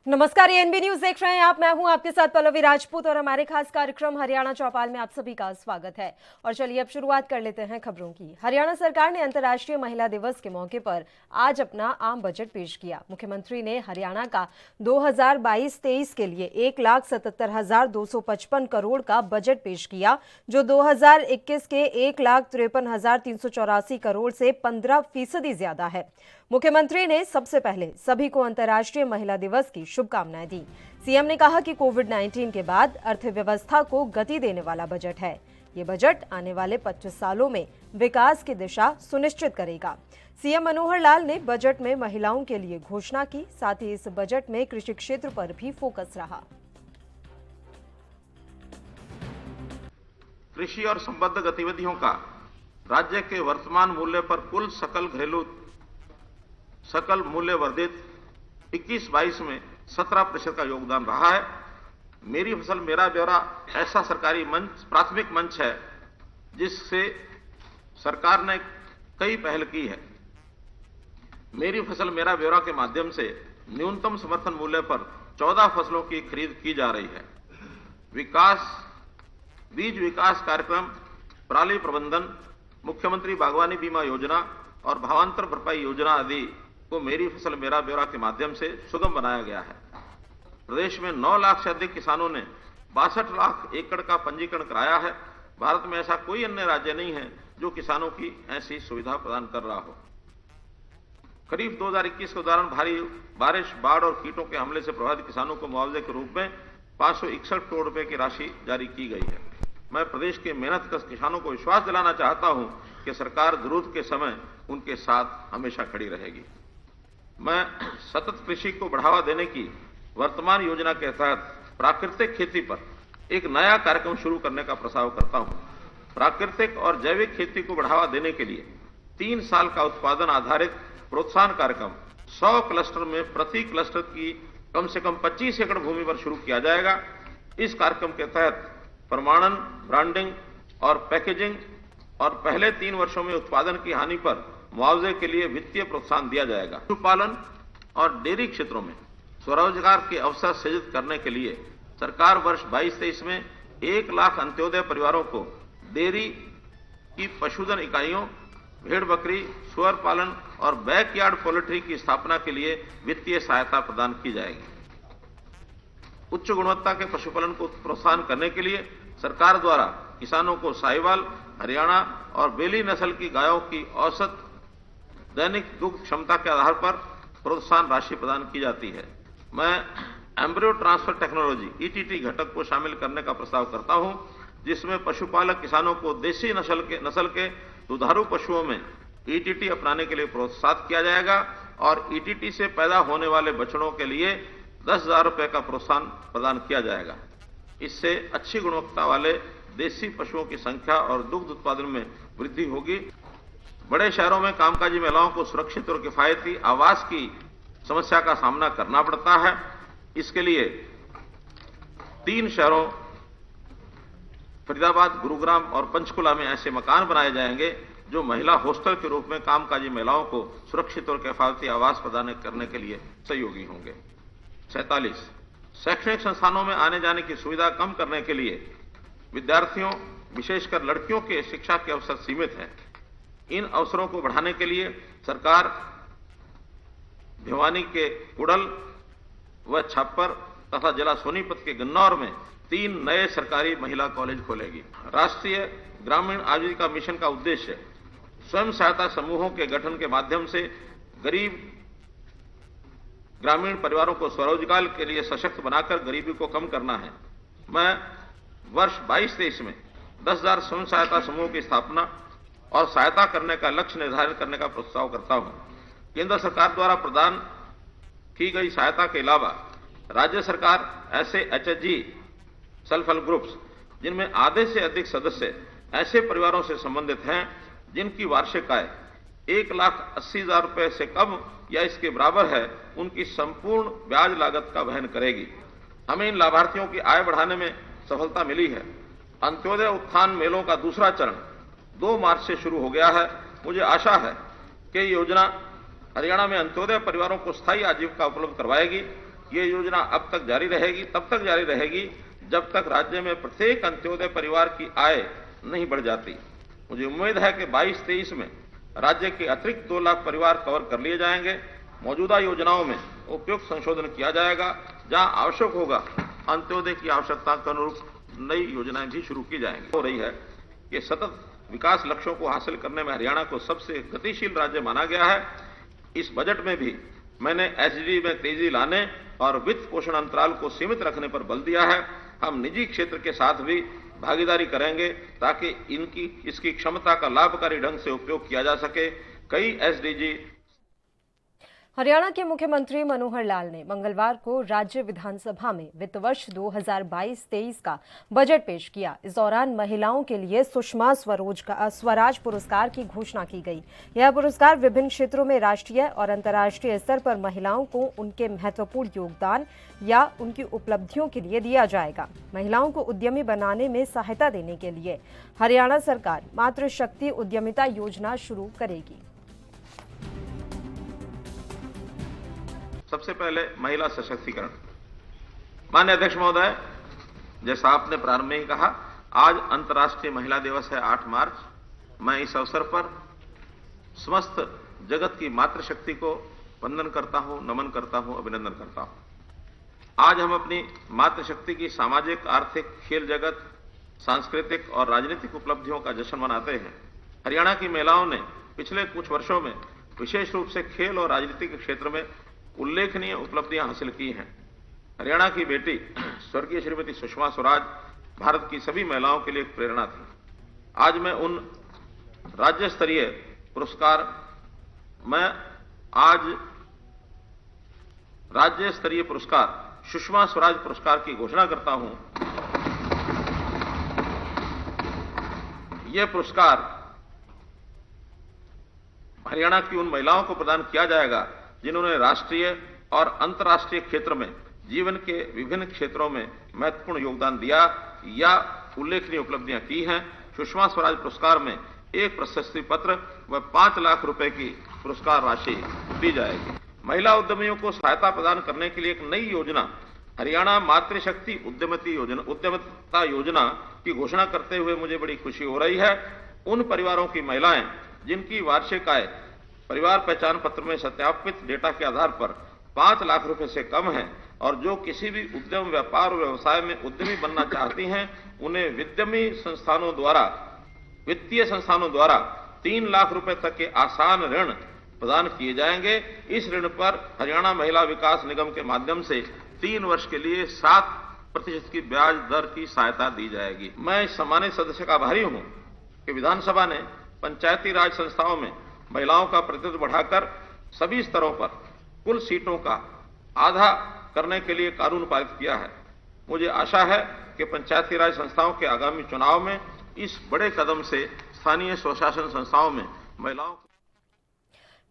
नमस्कार, ANB news देख रहे हैं आप। मैं हूं आपके साथ पल्लवी राजपूत और हमारे खास कार्यक्रम हरियाणा चौपाल में आप सभी का स्वागत है। और चलिए अब शुरुआत कर लेते हैं खबरों की। हरियाणा सरकार ने अंतर्राष्ट्रीय महिला दिवस के मौके पर आज अपना आम बजट पेश किया। मुख्यमंत्री ने हरियाणा का 2022-23 के लिए 1,77,255 करोड़ का बजट पेश किया, जो 2021 के 1,53,384 करोड़ से 15% ज्यादा है। मुख्यमंत्री ने सबसे पहले सभी को अंतर्राष्ट्रीय महिला दिवस की शुभकामनाएं दी। सीएम ने कहा कि कोविड-19 के बाद अर्थव्यवस्था को गति देने वाला बजट है। ये बजट आने वाले 25 सालों में विकास की दिशा सुनिश्चित करेगा। सीएम मनोहर लाल ने बजट में महिलाओं के लिए घोषणा की, साथ ही इस बजट में कृषि क्षेत्र पर भी फोकस रहा। कृषि और संबद्ध गतिविधियों का राज्य के वर्तमान मूल्य पर कुल सकल मूल्य वर्धित 21-22 में 17% का योगदान रहा है। मेरी फसल मेरा ब्यौरा ऐसा सरकारी प्राथमिक मंच है जिससे सरकार ने कई पहल की है। मेरी फसल मेरा ब्यौरा के माध्यम से न्यूनतम समर्थन मूल्य पर 14 फसलों की खरीद की जा रही है। बीज विकास कार्यक्रम, पराली प्रबंधन, मुख्यमंत्री बागवानी बीमा योजना और भावांतर भरपाई योजना आदि को मेरी फसल मेरा ब्यौरा के माध्यम से सुगम बनाया गया है। प्रदेश में 9 लाख से अधिक किसानों ने 62 लाख एकड़ का पंजीकरण कराया है। भारत में ऐसा कोई अन्य राज्य नहीं है जो किसानों की ऐसी सुविधा प्रदान कर रहा हो। खरीफ 2021 के दौरान भारी बारिश, बाढ़ और कीटों के हमले से प्रभावित किसानों को मुआवजे के रूप में 561 करोड़ रुपए की राशि जारी की गई है। मैं प्रदेश के मेहनतकश किसानों को विश्वास दिलाना चाहता हूं कि सरकार जरूरत के समय उनके साथ हमेशा खड़ी रहेगी। मैं सतत कृषि को बढ़ावा देने की वर्तमान योजना के तहत प्राकृतिक खेती पर एक नया कार्यक्रम शुरू करने का प्रस्ताव करता हूं। प्राकृतिक और जैविक खेती को बढ़ावा देने के लिए 3 साल का उत्पादन आधारित प्रोत्साहन कार्यक्रम 100 क्लस्टर में प्रति क्लस्टर की कम से कम 25 एकड़ भूमि पर शुरू किया जाएगा। इस कार्यक्रम के तहत प्रमाणन, ब्रांडिंग और पैकेजिंग और पहले 3 वर्षों में उत्पादन की हानि पर मुआवजे के लिए वित्तीय प्रोत्साहन दिया जाएगा। पशुपालन और डेयरी क्षेत्रों में स्वरोजगार के अवसर सृजित करने के लिए सरकार वर्ष 22-23 में 1 लाख अंत्योदय परिवारों को डेयरी की पशुधन इकाइयों, भेड़ बकरी, सुअर पालन और बैकयार्ड पोल्ट्री की स्थापना के लिए वित्तीय सहायता प्रदान की जाएगी। उच्च गुणवत्ता के पशुपालन को प्रोत्साहन करने के लिए सरकार द्वारा किसानों को साहिवाल, हरियाणा और बेली नस्ल की गायों की औसत दैनिक दुग्ध क्षमता के आधार पर प्रोत्साहन राशि प्रदान की जाती है। मैं एम्ब्रियो ट्रांसफर टेक्नोलॉजी ईटीटी घटक को शामिल करने का प्रस्ताव करता हूं, जिसमें पशुपालक किसानों को देशी नस्ल के दुधारू पशुओं में ईटीटी अपनाने के लिए प्रोत्साहित किया जाएगा और ईटीटी से पैदा होने वाले बछड़ों के लिए 10,000 रुपए का प्रोत्साहन प्रदान किया जाएगा। इससे अच्छी गुणवत्ता वाले देसी पशुओं की संख्या और दुग्ध उत्पादन में वृद्धि होगी। बड़े शहरों में कामकाजी महिलाओं को सुरक्षित और किफायती आवास की समस्या का सामना करना पड़ता है। इसके लिए 3 शहरों फरीदाबाद, गुरुग्राम और पंचकुला में ऐसे मकान बनाए जाएंगे जो महिला हॉस्टल के रूप में कामकाजी महिलाओं को सुरक्षित और किफायती आवास प्रदान करने के लिए सहयोगी होंगे। 47 शैक्षणिक संस्थानों में आने जाने की सुविधा कम करने के लिए विद्यार्थियों, विशेषकर लड़कियों के शिक्षा के अवसर सीमित हैं। इन अवसरों को बढ़ाने के लिए सरकार भिवानी के कुड़ल व छापर तथा जिला सोनीपत के गन्नौर में 3 नए सरकारी महिला कॉलेज खोलेगी। राष्ट्रीय ग्रामीण आजीविका मिशन का उद्देश्य स्वयं सहायता समूहों के गठन के माध्यम से गरीब ग्रामीण परिवारों को स्वरोजगार के लिए सशक्त बनाकर गरीबी को कम करना है। मैं वर्ष 22-23 में 10,000 स्वयं सहायता समूहों की स्थापना और सहायता करने का लक्ष्य निर्धारित करने का प्रस्ताव करता हूं। केंद्र सरकार द्वारा प्रदान की गई सहायता के अलावा राज्य सरकार ऐसे एचएचजी सेल्फ हेल्प ग्रुप्स जिनमें आधे से अधिक सदस्य ऐसे परिवारों से संबंधित हैं जिनकी वार्षिक आय 1,80,000 रुपए से कम या इसके बराबर है, उनकी संपूर्ण ब्याज लागत का वहन करेगी। हमें इन लाभार्थियों की आय बढ़ाने में सफलता मिली है। अंत्योदय उत्थान मेलों का दूसरा चरण 2 मार्च से शुरू हो गया है। मुझे आशा है कि योजना हरियाणा में अंत्योदय परिवारों को स्थायी आजीविका उपलब्ध करवाएगी। ये योजना अब तक जारी रहेगी, तब तक जारी रहेगी जब तक राज्य में प्रत्येक अंत्योदय परिवार की आय नहीं बढ़ जाती। मुझे उम्मीद है कि 22-23 में राज्य के अतिरिक्त 2 लाख परिवार कवर कर लिए जाएंगे। मौजूदा योजनाओं में उपयुक्त संशोधन किया जाएगा। जहां आवश्यक होगा अंत्योदय की आवश्यकता के अनुरूप नई योजनाएं भी शुरू की जाएंगी। हो रही है कि सतत विकास लक्ष्यों को हासिल करने में हरियाणा को सबसे गतिशील राज्य माना गया है। इस बजट में भी मैंने एसडीजी में तेजी लाने और वित्त पोषण अंतराल को सीमित रखने पर बल दिया है। हम निजी क्षेत्र के साथ भी भागीदारी करेंगे ताकि इसकी क्षमता का लाभकारी ढंग से उपयोग किया जा सके। कई एसडीजी। हरियाणा के मुख्यमंत्री मनोहर लाल ने मंगलवार को राज्य विधानसभा में वित्त वर्ष 2022-23 का बजट पेश किया। इस दौरान महिलाओं के लिए सुषमा स्वराज पुरस्कार की घोषणा की गई। यह पुरस्कार विभिन्न क्षेत्रों में राष्ट्रीय और अंतर्राष्ट्रीय स्तर पर महिलाओं को उनके महत्वपूर्ण योगदान या उनकी उपलब्धियों के लिए दिया जाएगा। महिलाओं को उद्यमी बनाने में सहायता देने के लिए हरियाणा सरकार मातृशक्ति उद्यमिता योजना शुरू करेगी। सबसे पहले महिला सशक्तिकरण। माननीय अध्यक्ष महोदय, जैसा आपने प्रारंभ में ही कहा, आज अंतर्राष्ट्रीय महिला दिवस है 8 मार्च। मैं इस अवसर पर समस्त जगत की मातृशक्ति को वंदन करता हूं, नमन करता हूं, अभिनंदन करता हूं। आज हम अपनी मातृशक्ति की सामाजिक, आर्थिक, खेल जगत, सांस्कृतिक और राजनीतिक उपलब्धियों का जश्न मनाते हैं। हरियाणा की महिलाओं ने पिछले कुछ वर्षों में विशेष रूप से खेल और राजनीति के क्षेत्र में उल्लेखनीय उपलब्धियां हासिल की हैं। हरियाणा की बेटी स्वर्गीय श्रीमती सुषमा स्वराज भारत की सभी महिलाओं के लिए एक प्रेरणा थी। आज मैं राज्य स्तरीय पुरस्कार सुषमा स्वराज पुरस्कार की घोषणा करता हूं। यह पुरस्कार हरियाणा की उन महिलाओं को प्रदान किया जाएगा जिन्होंने राष्ट्रीय और अंतर्राष्ट्रीय क्षेत्र में जीवन के विभिन्न क्षेत्रों में महत्वपूर्ण योगदान दिया या उल्लेखनीय उपलब्धियां की हैं। सुषमा स्वराज पुरस्कार में एक प्रशस्ति पत्र व 5 लाख रुपए की पुरस्कार राशि दी जाएगी। महिला उद्यमियों को सहायता प्रदान करने के लिए एक नई योजना हरियाणा मातृशक्ति उद्यमिता योजना की घोषणा करते हुए मुझे बड़ी खुशी हो रही है। उन परिवारों की महिलाएं जिनकी वार्षिक आय परिवार पहचान पत्र में सत्यापित डेटा के आधार पर 5 लाख रुपए से कम है और जो किसी भी उद्यम, व्यापार और व्यवसाय में उद्यमी बनना चाहती हैं, उन्हें वित्तीय संस्थानों द्वारा 3 लाख रुपए तक के आसान ऋण प्रदान किए जाएंगे। इस ऋण पर हरियाणा महिला विकास निगम के माध्यम से 3 वर्ष के लिए 7% की ब्याज दर की सहायता दी जाएगी। मैं इस सम्मानित सदस्य का आभारी हूं कि विधानसभा ने पंचायती राज संस्थाओं में महिलाओं का प्रतिनिधित्व बढ़ाकर सभी स्तरों पर कुल सीटों का आधा करने के लिए कानून पारित किया है। मुझे आशा है कि पंचायती राज संस्थाओं के आगामी चुनाव में इस बड़े कदम से स्थानीय स्वशासन संस्थाओं में महिलाओं।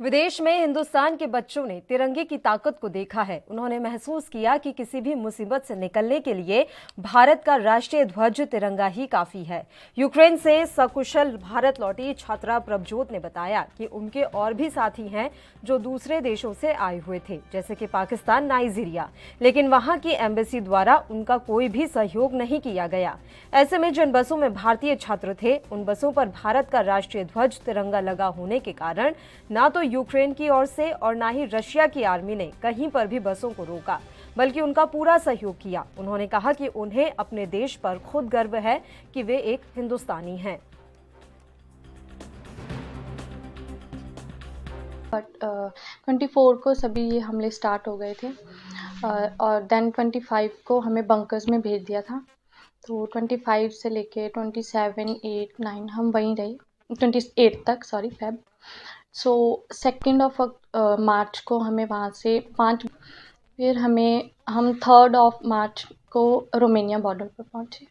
विदेश में हिंदुस्तान के बच्चों ने तिरंगे की ताकत को देखा है। उन्होंने महसूस किया कि किसी भी मुसीबत से निकलने के लिए भारत का राष्ट्रीय ध्वज तिरंगा ही काफी है। यूक्रेन से सकुशल भारत लौटी छात्रा प्रभजोत ने बताया कि उनके और भी साथी हैं जो दूसरे देशों से आए हुए थे, जैसे कि पाकिस्तान, नाइजीरिया, लेकिन वहां की एम्बेसी द्वारा उनका कोई भी सहयोग नहीं किया गया। ऐसे में जिन बसों में भारतीय छात्र थे, उन बसों पर भारत का राष्ट्रीय ध्वज तिरंगा लगा होने के कारण न तो यूक्रेन की ओर से और ना ही रशिया की आर्मी ने कहीं पर भी बसों को रोका, बल्कि उनका पूरा सहयोग किया। उन्होंने कहा कि उन्हें अपने देश पर खुद गर्व है कि वे एक हिंदुस्तानी हैं। बट 24 को सभी ये हमले स्टार्ट हो गए थे और देन 25 को हमें बंकर्स में भेज दिया था। तो 25 से लेके 27, 8, 9 हम वहीं रहे, 28 तक, सॉरी, फेब। सो 2 मार्च को हमें वहाँ से 5, फिर हम 3 मार्च को रोमानिया बॉर्डर पर पहुँचे।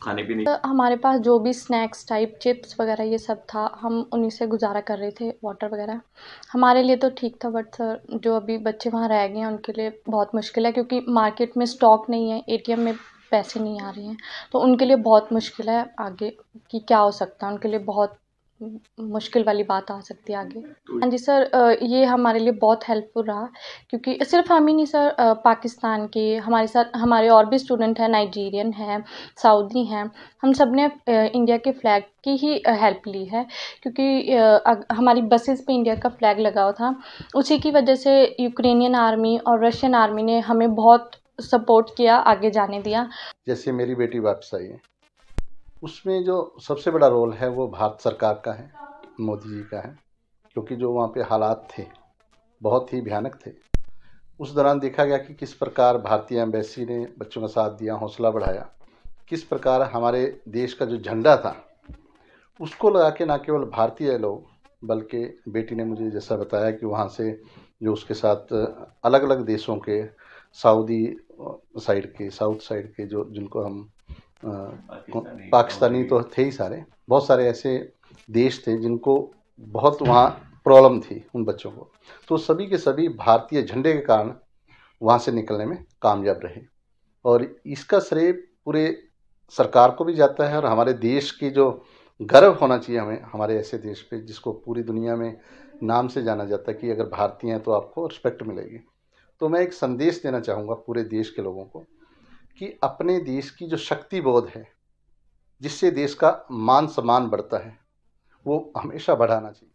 खाने पीने हमारे पास जो भी स्नैक्स टाइप चिप्स वगैरह ये सब था, हम उन्हीं से गुजारा कर रहे थे। वाटर वगैरह हमारे लिए तो ठीक था, बट सर जो अभी बच्चे वहाँ रह गए हैं उनके लिए बहुत मुश्किल है, क्योंकि मार्केट में स्टॉक नहीं है, ATM में पैसे नहीं आ रहे हैं, तो उनके लिए बहुत मुश्किल है आगे कि क्या हो सकता है। उनके लिए बहुत मुश्किल वाली बात आ सकती है आगे। हाँ जी सर, ये हमारे लिए बहुत हेल्पफुल रहा, क्योंकि सिर्फ हम ही नहीं सर, पाकिस्तान के हमारे साथ हमारे और भी स्टूडेंट हैं, नाइजीरियन हैं, सऊदी हैं, हम सब ने इंडिया के फ्लैग की ही हेल्प ली है, क्योंकि हमारी बसेस पे इंडिया का फ्लैग लगा हुआ था। उसी की वजह से यूक्रेनियन आर्मी और रशियन आर्मी ने हमें बहुत सपोर्ट किया, आगे जाने दिया। जैसे मेरी बेटी वापस आई है, उसमें जो सबसे बड़ा रोल है वो भारत सरकार का है, मोदी जी का है, क्योंकि जो वहाँ पे हालात थे बहुत ही भयानक थे। उस दौरान देखा गया कि किस प्रकार भारतीय एम्बेसी ने बच्चों का साथ दिया, हौसला बढ़ाया, किस प्रकार हमारे देश का जो झंडा था उसको लगा के ना केवल भारतीय लोग बल्कि बेटी ने मुझे जैसा बताया कि वहाँ से जो उसके साथ अलग अलग देशों के, सऊदी साइड के, साउथ साइड के, जो जिनको हम पाकिस्तानी तो थे ही सारे, बहुत सारे ऐसे देश थे जिनको बहुत वहाँ प्रॉब्लम थी उन बच्चों को, तो सभी के सभी भारतीय झंडे के कारण वहाँ से निकलने में कामयाब रहे। और इसका श्रेय पूरे सरकार को भी जाता है और हमारे देश की जो गर्व होना चाहिए हमें हमारे ऐसे देश पे जिसको पूरी दुनिया में नाम से जाना जाता है कि अगर भारतीय हैं तो आपको रिस्पेक्ट मिलेगी। तो मैं एक संदेश देना चाहूँगा पूरे देश के लोगों को कि अपने देश की जो शक्ति बोध है, जिससे देश का मान सम्मान बढ़ता है, वो हमेशा बढ़ाना चाहिए।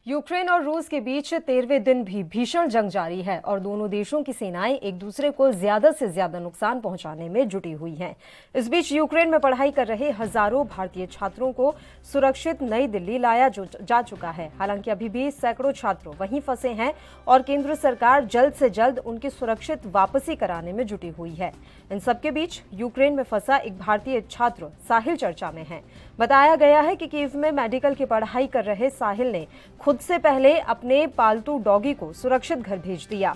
यूक्रेन और रूस के बीच 13वें दिन भी भीषण जंग जारी है और दोनों देशों की सेनाएं एक दूसरे को ज्यादा से ज्यादा नुकसान पहुंचाने में जुटी हुई हैं। इस बीच यूक्रेन में पढ़ाई कर रहे हजारों भारतीय छात्रों को सुरक्षित नई दिल्ली लाया जा चुका है। हालांकि अभी भी सैकड़ों छात्र वहीं फंसे हैं और केंद्र सरकार जल्द से जल्द उनकी सुरक्षित वापसी कराने में जुटी हुई है। इन सबके बीच यूक्रेन में फंसा एक भारतीय छात्र साहिल चर्चा में है। बताया गया है कि कीव में मेडिकल की पढ़ाई कर रहे साहिल ने खुद से पहले अपने पालतू डॉगी को सुरक्षित घर भेज दिया।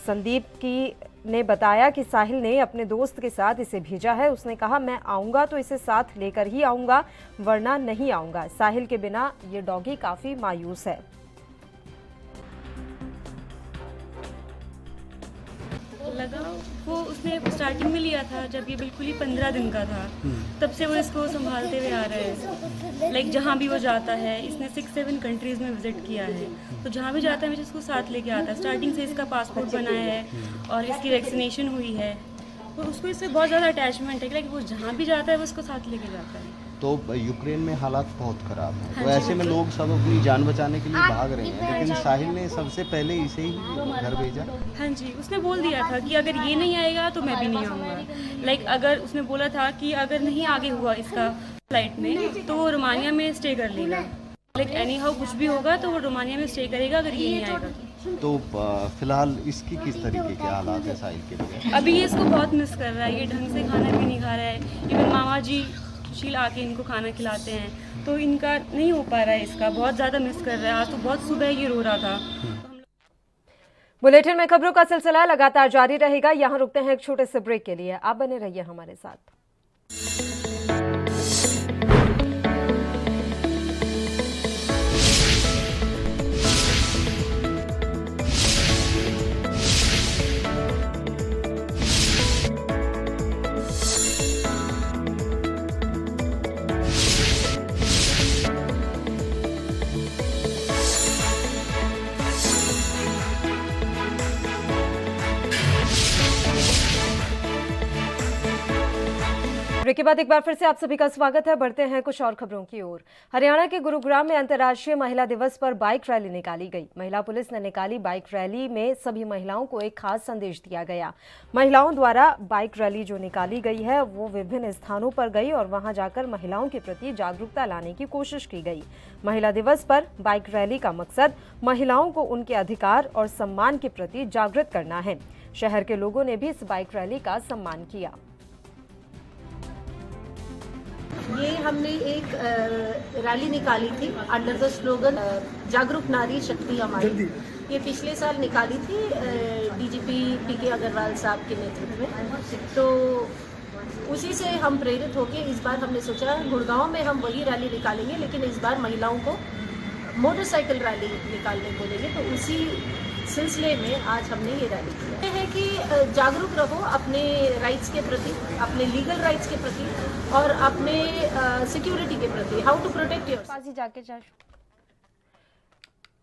संदीप ने बताया कि साहिल ने अपने दोस्त के साथ इसे भेजा है। उसने कहा, मैं आऊंगा तो इसे साथ लेकर ही आऊंगा, वरना नहीं आऊंगा। साहिल के बिना ये डॉगी काफी मायूस है। लगा वो उसने स्टार्टिंग में लिया था जब ये बिल्कुल ही 15 दिन का था, तब से वो इसको संभालते हुए आ रहे हैं। लाइक जहाँ भी वो जाता है, इसने 6-7 कंट्रीज़ में विजिट किया है, तो जहाँ भी जाता है मुझे इसको साथ लेके आता है। स्टार्टिंग से इसका पासपोर्ट बनाया है और इसकी वैक्सीनेशन हुई है, तो उसको इससे बहुत ज़्यादा अटैचमेंट है। लाइक वो जहाँ भी जाता है वो इसको साथ लेके जाता है। तो यूक्रेन में हालात बहुत ख़राब हैं, तो ऐसे में लोग सब अपनी जान बचाने के लिए भाग रहे हैं, लेकिन साहिल ने सबसे पहले इसे ही घर भेजा। हाँ जी, उसने बोल दिया था कि अगर ये नहीं आएगा तो मैं भी नहीं आऊँगा। लाइक अगर उसने बोला था कि अगर नहीं आगे हुआ इसका फ्लाइट में तो वो रोमानिया में स्टे कर लेगा। लाइक एनी हाउ कुछ भी होगा तो वो रोमानिया में स्टे करेगा अगर ये नहीं आएगा तो फिलहाल इसकी किस तरीके के हालात है साहिल के लिए? अभी ये इसको बहुत मिस कर रहा है। ये ढंग से खाना भी नहीं खा रहा है। इवन मामा जी शील आके इनको खाना खिलाते हैं तो इनका नहीं हो पा रहा है। इसका बहुत ज़्यादा मिस कर रहा है। आज तो बहुत सुबह ये रो रहा था। बुलेटिन में खबरों का सिलसिला लगातार जारी रहेगा। यहाँ रुकते हैं एक छोटे से ब्रेक के लिए। आप बने रहिए हमारे साथ। ब्रेक के बाद एक बार फिर से आप सभी का स्वागत है। बढ़ते हैं कुछ और खबरों की ओर। हरियाणा के गुरुग्राम में अंतर्राष्ट्रीय महिला दिवस पर बाइक रैली निकाली गई। महिला पुलिस ने निकाली बाइक रैली में सभी महिलाओं को एक खास संदेश दिया गया। महिलाओं द्वारा बाइक रैली जो निकाली गई है वो विभिन्न स्थानों पर गई और वहां जाकर महिलाओं के प्रति जागरूकता लाने की कोशिश की गई। महिला दिवस पर बाइक रैली का मकसद महिलाओं को उनके अधिकार और सम्मान के प्रति जागृत करना है। शहर के लोगों ने भी इस बाइक रैली का सम्मान किया। ये हमने एक रैली निकाली थी अंडर द स्लोगन जागरूक नारी शक्ति हमारी। ये पिछले साल निकाली थी डीजीपी पीके अग्रवाल साहब के नेतृत्व में। तो उसी से हम प्रेरित होकर इस बार हमने सोचा गुड़गांव में हम वही रैली निकालेंगे, लेकिन इस बार महिलाओं को मोटरसाइकिल रैली निकालने को देंगे। तो उसी सिलसिले में आज हमने ये रैली की है कि जागरूक रहो अपने राइट्स के प्रति, अपने लीगल राइट्स के प्रति और अपने सिक्योरिटी के प्रति, हाउ टू प्रोटेक्ट योरसेल्फ।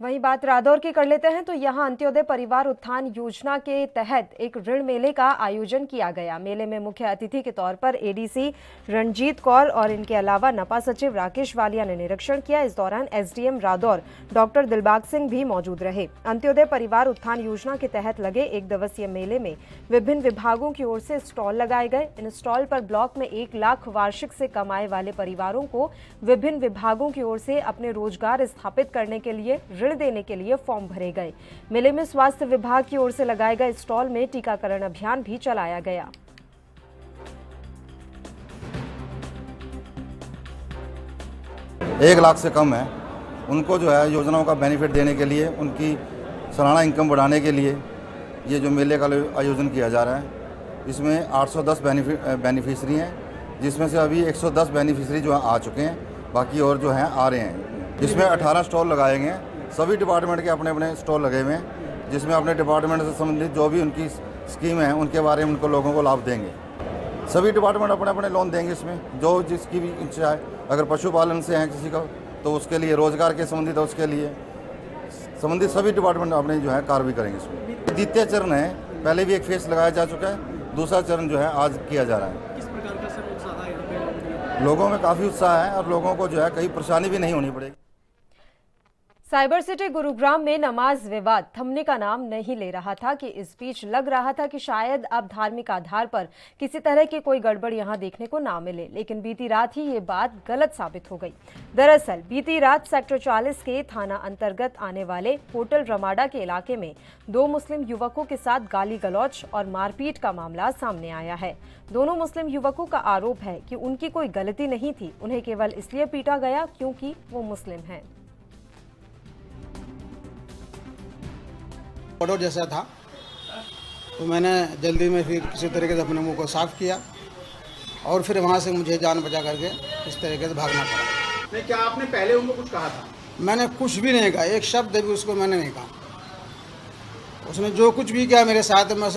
वहीं बात रादौर की कर लेते हैं तो यहां अंत्योदय परिवार उत्थान योजना के तहत एक ऋण मेले का आयोजन किया गया। मेले में मुख्य अतिथि के तौर पर एडीसी रणजीत कौर और इनके अलावा नपा सचिव राकेश वालिया ने निरीक्षण किया। इस दौरान एसडीएम रादौर डॉक्टर दिलबाग सिंह भी मौजूद रहे। अंत्योदय परिवार उत्थान योजना के तहत लगे 1 दिवसीय मेले में विभिन्न विभागों की ओर से स्टॉल लगाए गए। इन स्टॉल पर ब्लॉक में 1 लाख वार्षिक से कमाए वाले परिवारों को विभिन्न विभागों की ओर से अपने रोजगार स्थापित करने के लिए ऋण देने के लिए फॉर्म भरे गए। मेले में स्वास्थ्य विभाग की ओर से लगाए गए स्टॉल में टीकाकरण अभियान भी चलाया गया। एक लाख से कम है उनको जो है योजनाओं का बेनिफिट देने के लिए, उनकी सालाना इनकम बढ़ाने के लिए ये जो मेले का आयोजन किया जा रहा है। इसमें 810 बेनिफिशरी हैं, जिसमें से अभी 110 बेनिफिशरी जो आ चुके हैं, बाकी और जो हैं आ रहे हैं। इसमें 18 स्टॉल लगाए गए हैं। सभी डिपार्टमेंट के अपने अपने स्टॉल लगे हुए हैं, जिसमें अपने डिपार्टमेंट से संबंधित जो भी उनकी स्कीम है उनके बारे में उनको लोगों को लाभ देंगे। सभी डिपार्टमेंट अपने अपने लोन देंगे इसमें, जो जिसकी भी इच्छा है। अगर पशुपालन से है किसी का तो उसके लिए, रोजगार के संबंधित है उसके लिए संबंधित सभी डिपार्टमेंट अपने जो है कार्रवाई करेंगे इसमें। द्वितीय चरण है, पहले भी एक फेस लगाया जा चुका है, दूसरा चरण जो है आज किया जा रहा है। किस प्रकार का सर उत्साह है यहाँ पे? लोगों में काफ़ी उत्साह है और लोगों को जो है कहीं परेशानी भी नहीं होनी पड़ेगी। साइबर सिटी गुरुग्राम में नमाज विवाद थमने का नाम नहीं ले रहा था कि इस बीच लग रहा था कि शायद अब धार्मिक आधार पर किसी तरह की कोई गड़बड़ यहां देखने को ना मिले, लेकिन बीती रात ही ये बात गलत साबित हो गई। दरअसल बीती रात सेक्टर 40 के थाना अंतर्गत आने वाले होटल रमाडा के इलाके में 2 मुस्लिम युवकों के साथ गाली गलौच और मारपीट का मामला सामने आया है। दोनों मुस्लिम युवकों का आरोप है कि उनकी कोई गलती नहीं थी, उन्हें केवल इसलिए पीटा गया क्योंकि वो मुस्लिम हैं। ऑर्डर जैसा था तो मैंने जल्दी में फिर किसी तरीके से अपने मुंह को साफ किया और फिर वहाँ से मुझे जान बचा करके इस तरीके से भागना पड़ा। नहीं, क्या आपने पहले उनको कुछ कहा था? मैंने कुछ भी नहीं कहा, एक शब्द भी उसको मैंने नहीं कहा। उसने जो कुछ भी किया मेरे साथ में।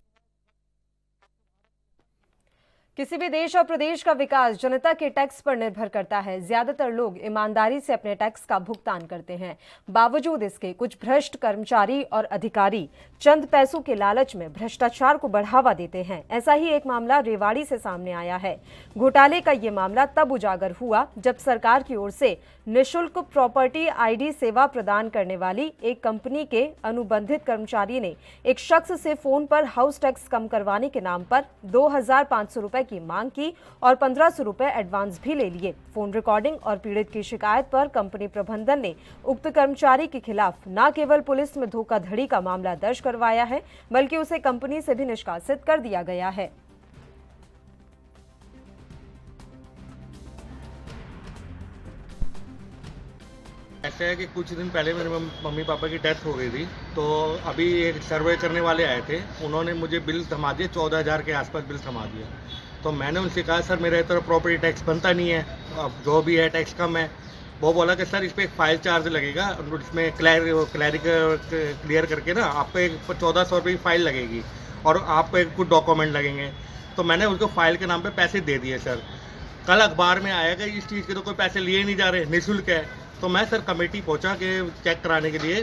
किसी भी देश और प्रदेश का विकास जनता के टैक्स पर निर्भर करता है। ज्यादातर लोग ईमानदारी से अपने टैक्स का भुगतान करते हैं। बावजूद इसके कुछ भ्रष्ट कर्मचारी और अधिकारी चंद पैसों के लालच में भ्रष्टाचार को बढ़ावा देते हैं। ऐसा ही एक मामला रेवाड़ी से सामने आया है। घोटाले का ये मामला तब उजागर हुआ जब सरकार की ओर से निःशुल्क प्रॉपर्टी आईडी सेवा प्रदान करने वाली एक कंपनी के अनुबंधित कर्मचारी ने एक शख्स से फोन पर हाउस टैक्स कम करवाने के नाम पर 2,500 रुपए की मांग की और 1,500 रुपए एडवांस भी ले लिए। फोन रिकॉर्डिंग और पीड़ित की शिकायत पर कंपनी प्रबंधन ने उक्त कर्मचारी के खिलाफ न केवल पुलिस में धोखाधड़ी का मामला दर्ज करवाया है, बल्कि उसे कंपनी से भी निष्कासित कर दिया गया है। ऐसा है कि कुछ दिन पहले मेरे मम्मी पापा की डेथ हो गई थी, तो अभी एक सर्वे करने वाले आए थे। उन्होंने मुझे बिल थमा दिए, 14,000 के आसपास बिल थमा दिया। तो मैंने उनसे कहा सर मेरे तरफ प्रॉपर्टी टैक्स बनता नहीं है, अब जो भी है टैक्स कम है। वो बोला कि सर इस पर एक फाइल चार्ज लगेगा, इसमें क्लियर करके ना आपको एक 1,400 रुपये की फाइल लगेगी और आपको एक कुछ डॉक्यूमेंट लगेंगे। तो मैंने उसको फाइल के नाम पे पैसे दे दिए सर। कल अखबार में आया कि इस चीज़ के तो कोई पैसे लिए नहीं जा रहे, निःशुल्क है। तो मैं सर कमेटी पहुंचा कि चेक कराने के लिए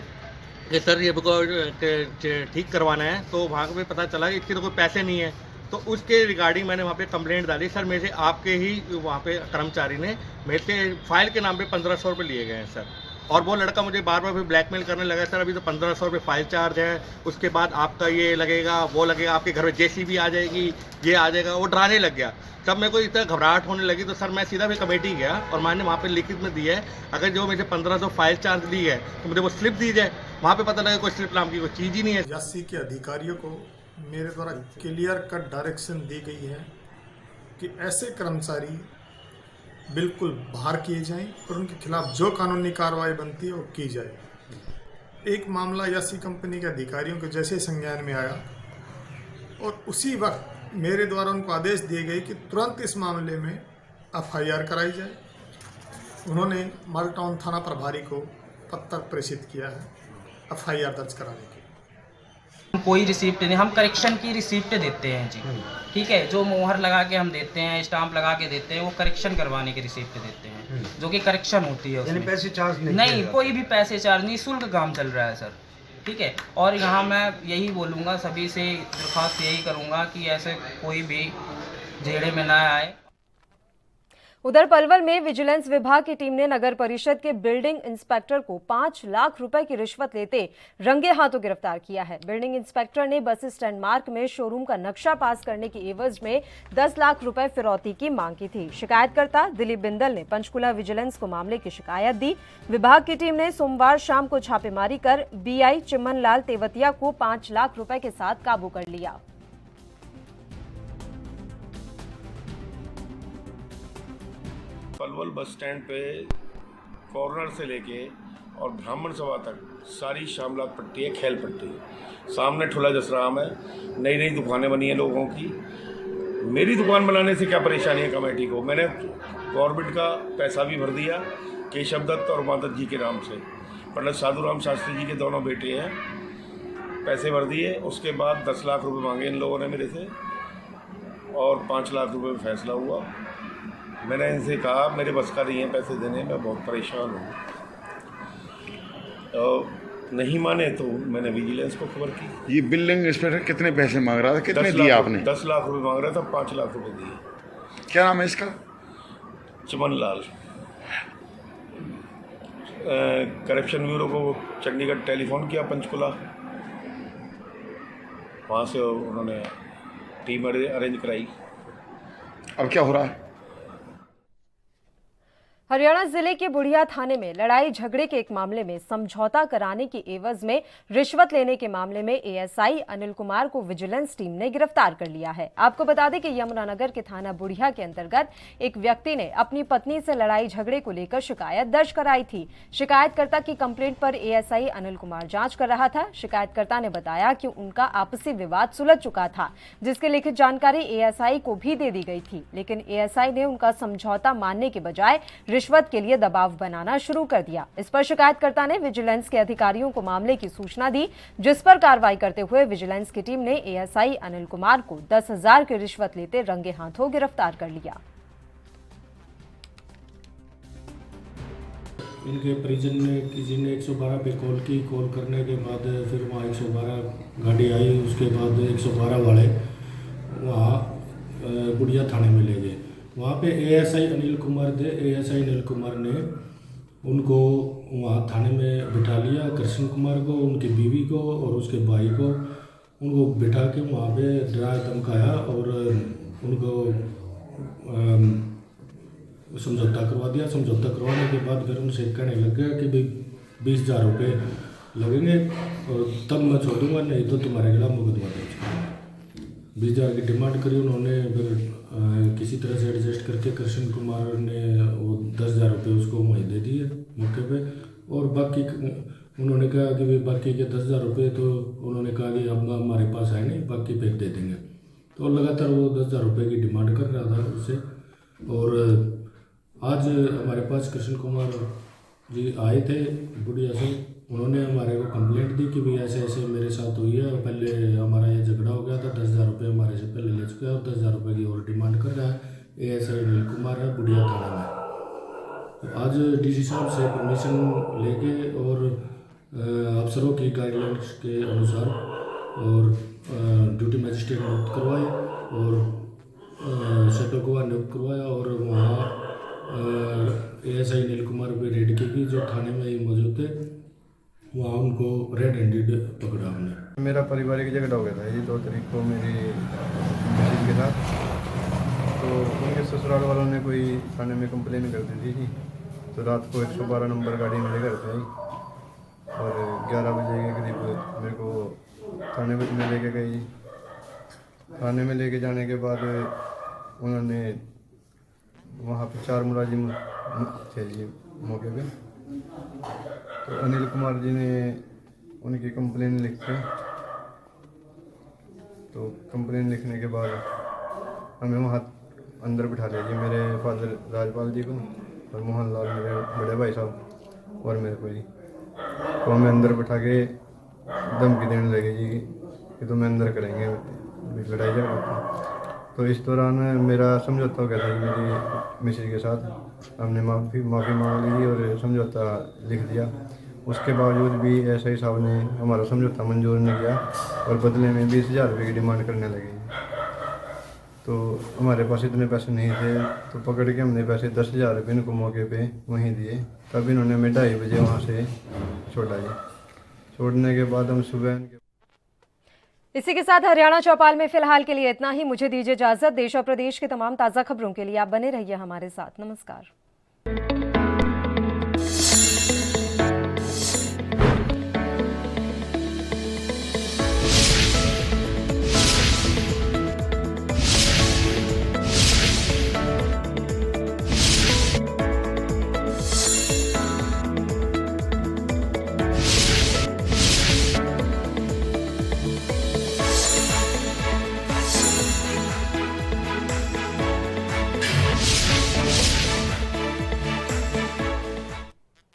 कि सर ये ठीक करवाना है। तो वहाँ पे पता चला कि इसके तो कोई पैसे नहीं है। तो उसके रिगार्डिंग मैंने वहाँ पे कंप्लेंट डाली। सर मेरे से आपके ही वहाँ पे कर्मचारी ने मेरे से फाइल के नाम पे 1,500 रुपये लिए गए हैं सर। और वो लड़का मुझे बार बार फिर ब्लैकमेल करने लगा, सर अभी तो 1,500 रुपये फाइल चार्ज है, उसके बाद आपका ये लगेगा वो लगेगा, आपके घर में जेसीबी आ जाएगी, ये आ जाएगा। वो डराने लग गया। तब मेरे को इतना घबराहट होने लगी तो सर मैं सीधा भी कमेटी गया और मैंने वहाँ पे लिखित में दी है अगर जो मुझे 1,500 फाइल चार्ज दी है तो मुझे वो स्लिप दी जाए। वहाँ पे पता लगा कोई स्लिप नाम की कोई चीज़ ही नहीं है। 80 के अधिकारियों को मेरे द्वारा क्लियर कट डायरेक्शन दी गई है कि ऐसे कर्मचारी बिल्कुल बाहर किए जाएं और उनके खिलाफ जो कानूनी कार्रवाई बनती है वो की जाए। एक मामला यासी कंपनी के अधिकारियों के जैसे संज्ञान में आया और उसी वक्त मेरे द्वारा उनको आदेश दिए गए कि तुरंत इस मामले में FIR कराई जाए। उन्होंने मालटाउन थाना प्रभारी को पत्र प्रेषित किया है FIR दर्ज कराने के। कोई रिसिप्ट नहीं, हम करेक्शन की रिसिप्ट देते हैं जी, ठीक है। जो मोहर लगा के हम देते हैं, स्टाम्प लगा के देते हैं, वो करेक्शन करवाने की रिसिप्ट देते हैं, जो कि करेक्शन होती है उसमें। पैसे चार्ज नहीं, कोई भी पैसे चार्ज नहीं, शुल्क काम चल रहा है सर, ठीक है। और यहाँ मैं यही बोलूँगा, सभी से दरख्वास्त यही करूँगा कि ऐसे कोई भी झेड़े में ना आए। उधर पलवल में विजिलेंस विभाग की टीम ने नगर परिषद के बिल्डिंग इंस्पेक्टर को 5 लाख रुपए की रिश्वत लेते रंगे हाथों गिरफ्तार किया है। बिल्डिंग इंस्पेक्टर ने बस स्टैंड मार्ग में शोरूम का नक्शा पास करने की एवज में 10 लाख रुपए फिरौती की मांग की थी। शिकायतकर्ता दिलीप बिंदल ने पंचकुला विजिलेंस को मामले की शिकायत दी। विभाग की टीम ने सोमवार शाम को छापेमारी कर बीआई चिमन लाल तेवतिया को 5 लाख रुपए के साथ काबू कर लिया। पलवल बस स्टैंड पे कॉर्नर से लेके और ब्राह्मण सभा तक सारी शामलात पट्टी है, खेल पट्टी। सामने ठुला जसराम है, नई नई दुकानें बनी हैं लोगों की। मेरी दुकान बनाने से क्या परेशानी है कमेटी को? मैंने गवर्नमेंट का पैसा भी भर दिया केशव दत्त और माधव जी के नाम से। पंडित साधुराम शास्त्री जी के दोनों बेटे हैं, पैसे भर दिए। उसके बाद 10 लाख रुपए मांगे इन लोगों ने मेरे से और 5 लाख रुपए में फैसला हुआ। मैंने इनसे कहा मेरे बस का नहीं है पैसे देने, मैं बहुत परेशान हूँ। नहीं माने तो मैंने विजिलेंस को खबर की। ये बिल्डिंग इंस्पेक्टर कितने पैसे मांग रहा था, कितने दिए आपने? 10 लाख रुपए मांग रहा था, 5 लाख रुपए दिए। क्या नाम है इसका? चिमन लाल। करप्शन ब्यूरो को चंडीगढ़ टेलीफोन किया पंचकुला, वहाँ से उन्होंने टीम अरेंज कराई। अब क्या हो रहा है? हरियाणा जिले के बुढ़िया थाने में लड़ाई झगड़े के एक मामले में समझौता कराने की एवज में रिश्वत लेने के मामले में एएसआई अनिल कुमार को विजिलेंस टीम ने गिरफ्तार कर लिया है। आपको बता दें कि यमुनानगर के थाना बुढ़िया के अंतर्गत एक व्यक्ति ने अपनी पत्नी से लड़ाई झगड़े को लेकर शिकायत दर्ज कराई थी। शिकायतकर्ता की कंप्लेंट पर एएसआई अनिल कुमार जांच कर रहा था। शिकायतकर्ता ने बताया कि उनका आपसी विवाद सुलझ चुका था, जिसकी लिखित जानकारी एएसआई को भी दे दी गई थी, लेकिन एएसआई ने उनका समझौता मानने के बजाय रिश्वत के लिए दबाव बनाना शुरू कर दिया। इस पर शिकायतकर्ता ने विजिलेंस के अधिकारियों को मामले की सूचना दी, जिस पर कार्रवाई करते हुए विजिलेंस की टीम ने एएसआई अनिल कुमार को 10,000 की रिश्वत लेते रंगे हाथों गिरफ्तार कर लिया। इनके परिजन ने किसी ने 112 पे कॉल की। कॉल करने के बाद फिर वहाँ 112 गाड़ी आई। उसके बाद 112 वाले वहाँ बुढ़िया थाने में ले गए। वहाँ पे एएसआई अनिल कुमार ने उनको वहाँ थाने में बिठा लिया। कृष्ण कुमार को, उनकी बीवी को और उसके भाई को उनको बिठा के वहाँ पे डराया धमकाया और उनको समझौता करवा दिया। समझौता करवाने के बाद फिर उनसे कहने लग गया कि भाई 20,000 रुपये लगेंगे और तब मैं छोड़ दूँगा, नहीं तो तुम्हारे खिलाफ मुकदमा दर्ज करूँगा। 20,000 की डिमांड करी उन्होंने। फिर किसी तरह से एडजस्ट करके कृष्ण कुमार ने वो 10,000 रुपये उसको वहीं दे दिए मौके पे। और बाकी उन्होंने कहा कि भाई बाकी के 10,000 रुपये तो उन्होंने कहा कि अब हमारे पास है नहीं, बाकी फिर दे देंगे। तो लगातार वो 10,000 रुपये की डिमांड कर रहा था उससे। और आज हमारे पास कृष्ण कुमार जी आए थे बुढ़िया से। उन्होंने हमारे को कंप्लेंट दी कि भाई ऐसे ऐसे मेरे साथ हुई है, पहले हमारा ये झगड़ा हो गया था, 10,000 रुपये हमारे से पहले ले चुका है और 10,000 रुपये की और डिमांड कर रहा है। एएसआई अनिल कुमार है बुढ़िया थाना में। तो आज डीसी साहब से परमिशन लेके और अफसरों की गाइडलाइंस के अनुसार और ड्यूटी मजिस्ट्रेट नियुक्त करवाए और सेटो को नियुक्त करवाया और वहाँ एएसआई अनिल कुमार पे रेड की जो थाने में मौजूद थे। वहाँ उनको रेड हैंडेड पकड़ा हमने। मेरा पारिवारिक झगड़ा हो गया था ये 2 तारीख को मेरी मिसेज के साथ। तो उनके ससुराल वालों ने कोई थाने में कंप्लेन कर दी थी। तो रात को 112 नंबर गाड़ी मेरे घर पे आई और 11 बजे के करीब मेरे को थाने में लेके गई। थाने में लेके जाने के बाद उन्होंने वहाँ पे 4 मुलाजिम थे जी मौके पे। तो अनिल कुमार जी ने उनकी कंप्लेन लिखी। तो कंप्लेन लिखने के बाद हमें वहाँ अंदर बिठा लिया जी, मेरे फादर राजपाल जी को और मोहन लाल मेरे बड़े भाई साहब और मेरे को जी। तो हमें अंदर बिठा के धमकी देने लगे जी कि तुम्हें अंदर करेंगे लड़ाई झगड़ा। तो इस दौरान मेरा समझौता हो गया था मेरी मिसेज के साथ, हमने माफ़ी मांग ली और समझौता लिख दिया। उसके बावजूद भी एसआई साहब ने हमारा समझौता मंजूर नहीं किया और बदले में 20,000 रुपये की डिमांड करने लगे। तो हमारे पास इतने पैसे नहीं थे, तो पकड़ के हमने पैसे 10,000 रुपये इनको मौके पे वहीं दिए। तब इन्होंने हमें 2:30 बजे वहाँ से छोड़ा जी। छोड़ने के बाद हम सुबह इसी के साथ हरियाणा चौपाल में फिलहाल के लिए इतना ही। मुझे दीजिए इजाजत। देश और प्रदेश के तमाम ताज़ा खबरों के लिए आप बने रहिए हमारे साथ। नमस्कार।